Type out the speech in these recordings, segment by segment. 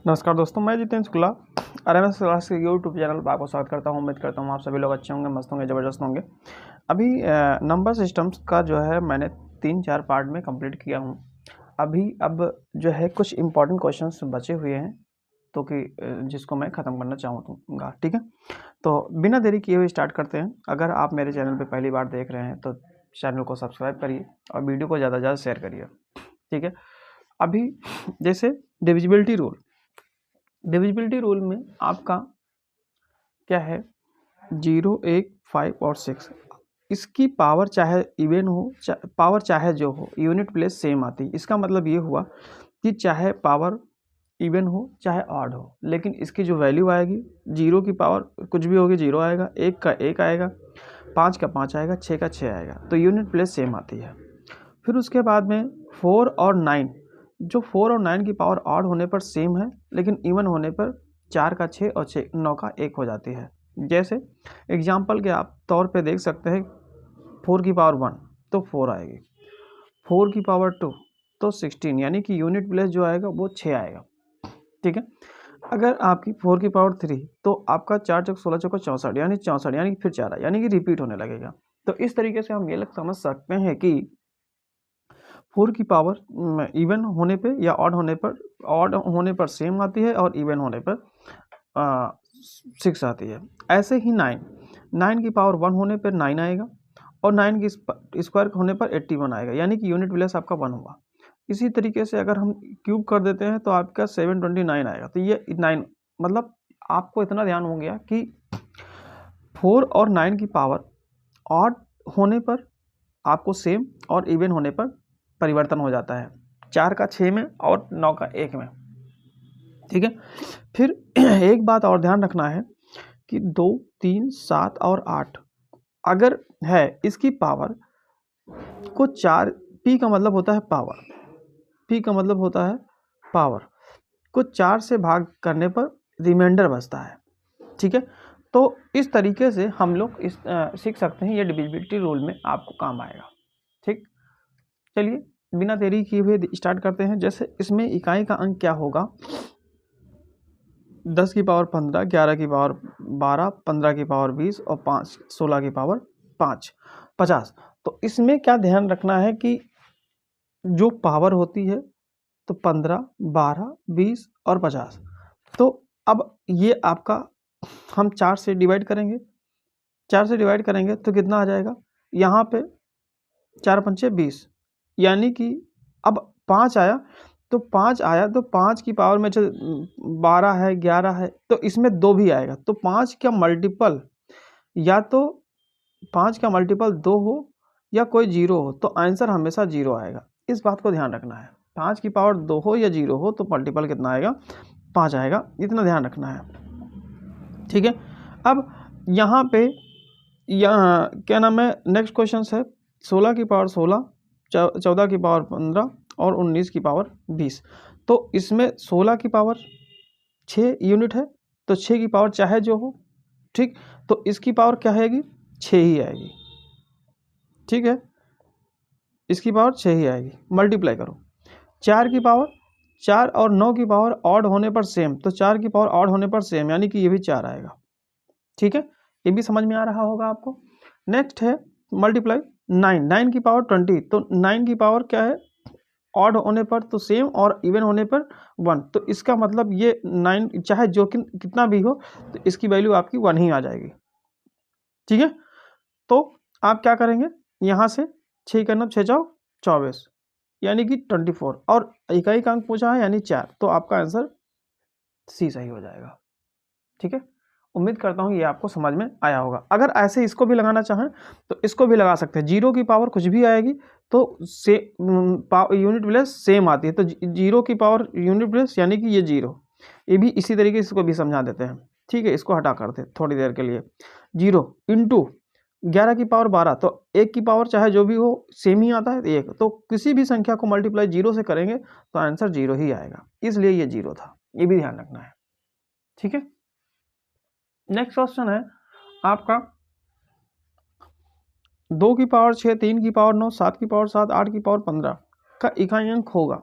नमस्कार दोस्तों, मैं जितेंद्र शुक्ला RMS क्लास के यूट्यूब चैनल पर आपको स्वागत करता हूं। उम्मीद करता हूं आप सभी लोग अच्छे होंगे, मस्त होंगे, ज़बरदस्त होंगे। अभी नंबर सिस्टम्स का जो है मैंने 3-4 पार्ट में कंप्लीट किया हूं। अब जो है कुछ इंपॉर्टेंट क्वेश्चंस बचे हुए हैं तो कि जिसको मैं ख़त्म करना चाहूँगा। ठीक है, तो बिना देरी किए हुए स्टार्ट करते हैं। अगर आप मेरे चैनल पर पहली बार देख रहे हैं तो चैनल को सब्सक्राइब करिए और वीडियो को ज़्यादा से ज़्यादा शेयर करिए। ठीक है, अभी जैसे डिविजिबिलिटी रूल में आपका क्या है 0, 1, 5 और 6। इसकी पावर चाहे इवन हो पावर चाहे जो हो, यूनिट प्लेस सेम आती है। इसका मतलब ये हुआ कि चाहे पावर इवन हो चाहे ऑड हो, लेकिन इसकी जो वैल्यू आएगी 0 की पावर कुछ भी होगी 0 आएगा, 1 का 1 आएगा, 5 का 5 आएगा, 6 का 6 आएगा। तो यूनिट प्लेस सेम आती है। फिर उसके बाद में 4 और 9, जो 4 और 9 की पावर ऑड होने पर सेम है, लेकिन इवन होने पर 4 का 6 और 9 का 1 हो जाती है। जैसे एग्जाम्पल के आप तौर पे देख सकते हैं, 4 की पावर 1 तो 4 आएगी, 4 की पावर 2 तो 16, यानी कि यूनिट प्लेस जो आएगा वो 6 आएगा। ठीक है, अगर आपकी 4 की पावर 3 तो आपका 4 चौक 16 चौक 64, यानी 64, यानी फिर 4 यानी कि रिपीट होने लगेगा। तो इस तरीके से हम ये लोग समझ सकते हैं कि 4 की पावर इवन होने पे या ऑड होने पर सेम आती है और इवन होने पर 6 आती है। ऐसे ही 9 की पावर 1 होने पर 9 आएगा और 9 की स्क्वायर होने पर 81 आएगा, यानी कि यूनिट प्लेस आपका 1 होगा। इसी तरीके से अगर हम क्यूब कर देते हैं तो आपका 729 आएगा। तो ये 9 मतलब आपको इतना ध्यान हो गया कि 4 और 9 की पावर ऑड होने पर आपको सेम और इवन होने पर परिवर्तन हो जाता है, 4 का 6 में और 9 का 1 में। ठीक है, फिर एक बात और ध्यान रखना है कि 2, 3, 7 और 8 अगर है, इसकी पावर को 4, पी का मतलब होता है पावर, पी का मतलब होता है पावर को 4 से भाग करने पर रिमाइंडर बचता है। ठीक है, तो इस तरीके से हम लोग सीख सकते हैं। ये डिविजिबिलिटी रूल में आपको काम आएगा। ठीक, चलिए बिना देरी किए हुए स्टार्ट करते हैं। जैसे इसमें इकाई का अंक क्या होगा, 10 की पावर 15, 11 की पावर 12, 15 की पावर 20 और 16 की पावर 5, 50। तो इसमें क्या ध्यान रखना है कि जो पावर होती है तो 15, 12, 20 और 50। तो अब ये आपका हम 4 से डिवाइड करेंगे, 4 से डिवाइड करेंगे तो कितना आ जाएगा, यहाँ पे 4 पंचे 20, यानी कि अब 5 आया तो 5 की पावर में 12 है, 11 है, तो इसमें 2 भी आएगा। तो 5 का मल्टीपल या तो 5 का मल्टीपल 2 हो या कोई 0 हो, तो आंसर हमेशा 0 आएगा। इस बात को ध्यान रखना है, 5 की पावर 2 हो या 0 हो तो मल्टीपल कितना आएगा, 5 आएगा। इतना ध्यान रखना है। ठीक है, अब यहाँ पे क्या नाम है, नेक्स्ट क्वेश्चन है 16 की पावर 16, 14 की पावर 15 और 19 की पावर 20। तो इसमें 16 की पावर 6 यूनिट है, तो 6 की पावर चाहे जो हो, ठीक, तो इसकी पावर क्या आएगी, 6 ही आएगी। ठीक है, इसकी पावर 6 ही आएगी। मल्टीप्लाई करो, 4 की पावर 4 और 9 की पावर ऑड होने पर सेम, तो 4 की पावर ऑड होने पर सेम, यानी कि ये भी 4 आएगा। ठीक है, ये भी समझ में आ रहा होगा आपको। नेक्स्ट है मल्टीप्लाई 9 की पावर 20, तो 9 की पावर क्या है, ऑड होने पर तो सेम और इवन होने पर 1। तो इसका मतलब ये 9 चाहे जो कितना भी हो तो इसकी वैल्यू आपकी 1 ही आ जाएगी। ठीक है, तो आप क्या करेंगे, यहाँ से 6 का 9 6 चौक 24, यानी कि 24, और इकाई का अंक पूछा है यानी 4, तो आपका आंसर सी सही हो जाएगा। ठीक है, उम्मीद करता हूँ ये आपको समझ में आया होगा। अगर ऐसे इसको भी लगाना चाहें तो इसको भी लगा सकते हैं। 0 की पावर कुछ भी आएगी तो से यूनिट प्लेस सेम आती है, तो 0 की पावर यूनिट प्लेस यानी कि ये 0। ये भी इसी तरीके से इसको भी समझा देते हैं। ठीक है, इसको हटा करते थोड़ी देर के लिए। 0 इंटू 11 की पावर 12, तो 1 की पावर चाहे जो भी हो सेम ही आता है 1, तो किसी भी संख्या को मल्टीप्लाई 0 से करेंगे तो आंसर 0 ही आएगा, इसलिए ये 0 था। ये भी ध्यान रखना है। ठीक है, नेक्स्ट क्वेश्चन है आपका 2 की पावर 6, 3 की पावर 9, 7 की पावर 7, 8 की पावर 15 का इकाई अंक होगा।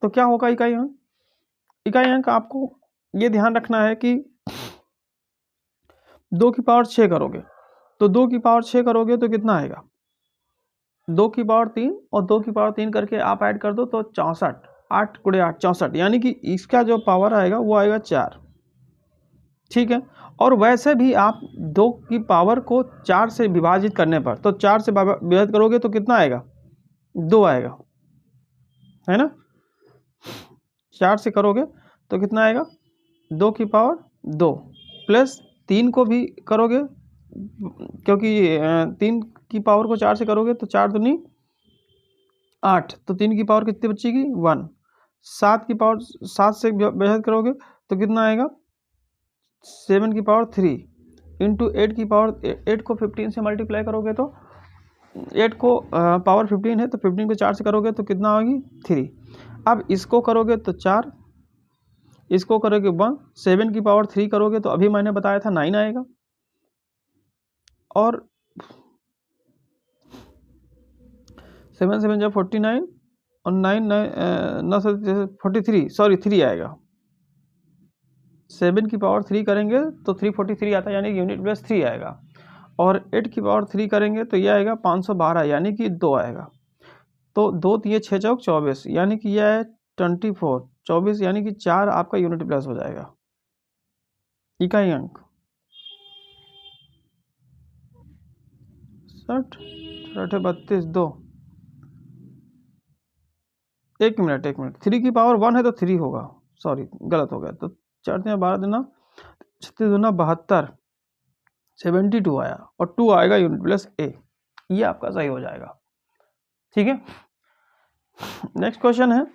तो क्या होगा इकाई अंक, इकाई अंक आपको ये ध्यान रखना है कि 2 की पावर 6 करोगे तो 2 की पावर 6 करोगे तो कितना आएगा, 2 की पावर 3 और 2 की पावर 3 करके आप ऐड कर दो तो 64, 8 गुणे 8 64, यानी कि इसका जो पावर आएगा वो आएगा 4। ठीक है, और वैसे भी आप 2 की पावर को 4 से विभाजित करने पर, तो 4 से विभाजित करोगे तो कितना आएगा, 2 आएगा, है ना। 4 से करोगे तो कितना आएगा, 2 की पावर 2 प्लस 3 को भी करोगे, क्योंकि 3 की पावर को 4 से करोगे तो 4 दूनी 8, तो 3 की पावर कितनी बचेगी 1। 7 की पावर 7 से विभाजित करोगे तो कितना आएगा, 7 की पावर 3 इंटू 8 की पावर 8 को 15 से मल्टीप्लाई करोगे तो 8 को पावर 15 है तो 15 को 4 से करोगे तो कितना होगी 3। अब इसको करोगे तो 4, इसको करोगे 1, 7 की पावर 3 करोगे तो अभी मैंने बताया था 9 आएगा, और 7 7 जब 49 और 9 से 43, सॉरी 3 आएगा। 7 की पावर 3 करेंगे तो 343 आता है, यानी यूनिट प्लस 3 आएगा, और 8 की पावर 3 करेंगे तो ये आएगा 512, यानी कि 2 आएगा। तो 2 3 6 चौक 24, यानी कि यह है 24 24, यानी कि 4 आपका यूनिट प्लस हो जाएगा। इकाई अंक 60 32 2, 1 मिनट 3 की पावर 1 है तो 3 होगा, सॉरी गलत हो गया, तो 4 3 12 दूना 36 दूना 72, 72 आया, और 2 आएगा यूनिट प्लस ए, ये आपका सही हो जाएगा। ठीक है, नेक्स्ट क्वेश्चन है,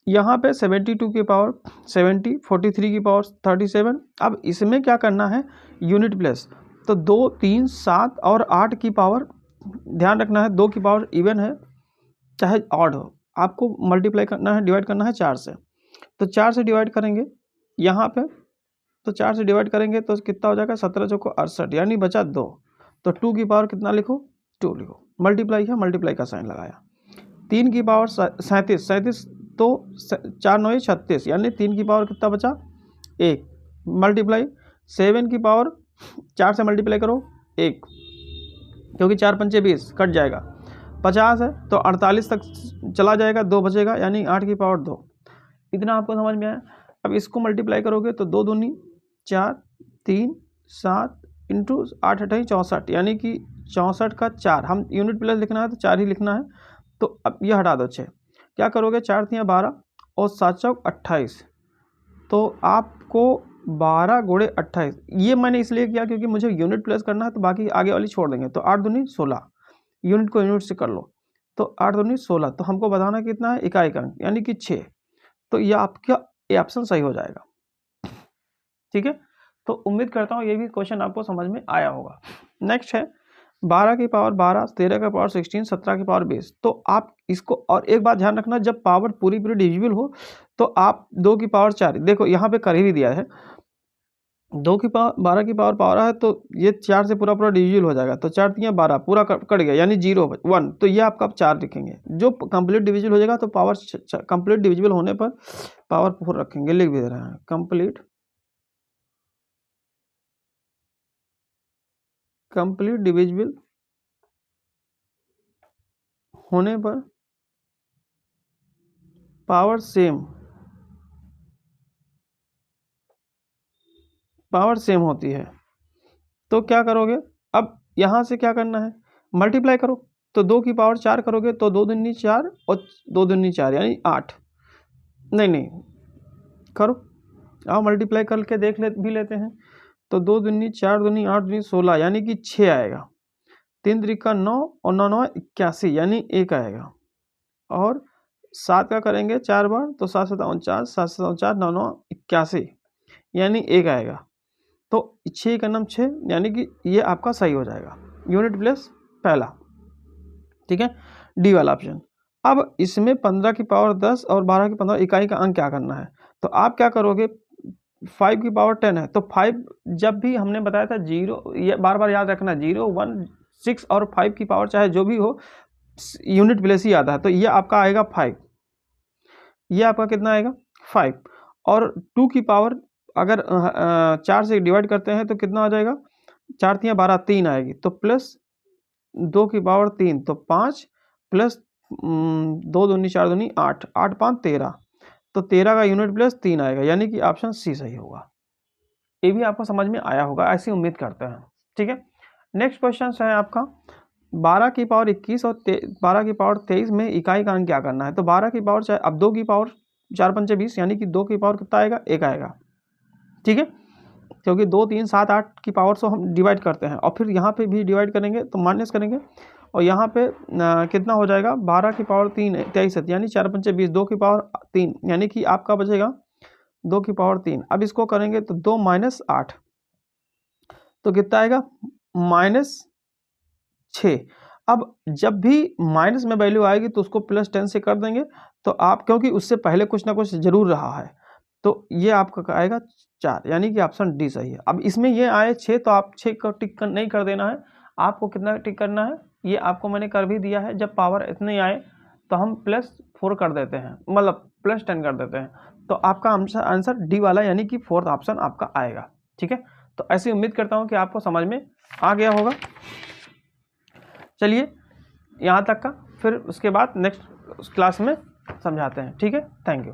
यहाँ पे 72 की पावर 70, 43 की पावर 37। अब इसमें क्या करना है, यूनिट प्लेस, तो 2 3 7 और 8 की पावर ध्यान रखना है, 2 की पावर इवन है चाहे ऑड हो, आपको मल्टीप्लाई करना है, डिवाइड करना है 4 से, तो 4 से डिवाइड करेंगे यहाँ पे, तो 4 से डिवाइड करेंगे तो कितना हो जाएगा, 17 चौको 68, यानी बचा 2, तो 2 की पावर कितना लिखो, 2 लिखो, मल्टीप्लाई है, मल्टीप्लाई का साइन लगाया। 3 की पावर 37 तो 4 9 36, यानी 3 की पावर कितना बचा 1, मल्टीप्लाई 7 की पावर 4 से मल्टीप्लाई करो 1, क्योंकि 4 पंचे 20 कट जाएगा, 50 है तो 48 तक चला जाएगा, 2 बचेगा, यानी 8 की पावर 2। इतना आपको समझ में आया। अब इसको मल्टीप्लाई करोगे तो 2 दूनी 4 3 7 इंटू 8 8 64, यानी कि 64 का 4, हम यूनिट प्लस लिखना है तो 4 ही लिखना है, तो अब ये हटा दो 6, क्या करोगे 4 3 12 और 7 चौक 28, तो आपको 12 गुणे 28, ये मैंने इसलिए किया क्योंकि मुझे यूनिट प्लस करना है, तो बाकी आगे वाली छोड़ देंगे, तो 8 दूनी 16, यूनिट को यूनिट से कर लो, तो 8 दूनी 16, तो हमको बताना कितना है, इकाई का अंक यानी कि 6, तो यह आपका ये ऑप्शन सही हो जाएगा। ठीक है, तो उम्मीद करता हूँ ये भी क्वेश्चन आपको समझ में आया होगा। नेक्स्ट है 12 की पावर 12, 13 की पावर 16, 17 की पावर 20, तो आप इसको, और एक बात ध्यान रखना, जब पावर पूरी डिविजिबल हो तो आप 2 की पावर 4, देखो यहाँ पे कर ही दिया है, 2 की पावर 12 की पावर 12 है तो ये 4 से पूरा डिविजिबल हो जाएगा, तो 4 3 12 पूरा कट गया, यानी 0 1, तो ये आपका 4 लिखेंगे, जो कंप्लीट डिविजिबल हो जाएगा तो पावर कंप्लीट डिविजिबल होने पर पावर 4 रखेंगे, लिख भी दे रहे हैं, कंप्लीट डिविजिबल होने पर पावर सेम होती है। तो क्या करोगे, अब यहाँ से क्या करना है, मल्टीप्लाई करो, तो 2 की पावर 4 करोगे तो 2 दूनी 4 और 2 दूनी 4, यानी 8, नहीं करो, आओ मल्टीप्लाई करके देख लेते हैं, तो 2 दूनी 4 दूनी 8 दूनी 16, यानी कि 6 आएगा, 3 त्रिका 9 और 9 9 81, यानी 1 आएगा, और 7 का करेंगे 4 बार तो 7 7 49, 7 7 4 9 9 81, यानी 1 आएगा, तो 6 का नाम 6, यानी कि ये आपका सही हो जाएगा, यूनिट प्लस पहला। ठीक है, डी वाला ऑप्शन। अब इसमें 15 की पावर 10 और 12 की 15 इकाई का अंक क्या करना है, तो आप क्या करोगे, 5 की पावर 10 है तो 5, जब भी हमने बताया था 0, ये बार बार याद रखना, 0 1 6 और 5 की पावर चाहे जो भी हो यूनिट प्लेस ही आता है, तो ये आपका आएगा 5, ये आपका कितना आएगा 5 और 2 की पावर अगर 4 से डिवाइड करते हैं तो कितना आ जाएगा, 4 तियाँ 12, 3 आएगी, तो प्लस 2 की पावर 3 तो 5 प्लस 2 दूनी 4 दूनी 8, 8 5 13, तो 13 का यूनिट प्लस 3 आएगा, यानी कि ऑप्शन सी सही होगा। ये भी आपको समझ में आया होगा, ऐसी उम्मीद करते हैं। ठीक है, नेक्स्ट क्वेश्चन है आपका 12 की पावर 21 और 12 की पावर 23 में इकाई का अंक क्या करना है। तो 12 की पावर चाहे अब 2 की पावर 4 पंचे 20, यानी कि 2 की पावर कितना आएगा, 1 आएगा। ठीक है, क्योंकि 2 3 7 8 की पावर से हम डिवाइड करते हैं और फिर यहाँ पे भी डिवाइड करेंगे तो माइनस करेंगे और यहाँ पे कितना हो जाएगा, 12 की पावर 3 23 है, यानी 4 पंचे 20, 2 की पावर 3, यानी कि आपका बचेगा 2 की पावर 3। अब इसको करेंगे तो 2 माइनस 8 तो कितना आएगा, -6। अब जब भी माइनस में वैल्यू आएगी तो उसको प्लस 10 से कर देंगे, तो आप क्योंकि उससे पहले कुछ ना कुछ जरूर रहा है, तो ये आपका आएगा 4, यानी कि ऑप्शन डी सही है। अब इसमें ये आए 6 तो आप 6 को टिक नहीं कर देना है, आपको कितना टिक करना है, ये आपको मैंने कर भी दिया है। जब पावर इतने आए तो हम +4 कर देते हैं, मतलब +10 कर देते हैं, तो आपका आंसर डी वाला यानी कि 4th ऑप्शन आपका आएगा। ठीक है, तो ऐसी उम्मीद करता हूँ कि आपको समझ में आ गया होगा। चलिए यहाँ तक का, फिर उसके बाद नेक्स्ट क्लास में समझाते हैं। ठीक है, थैंक यू।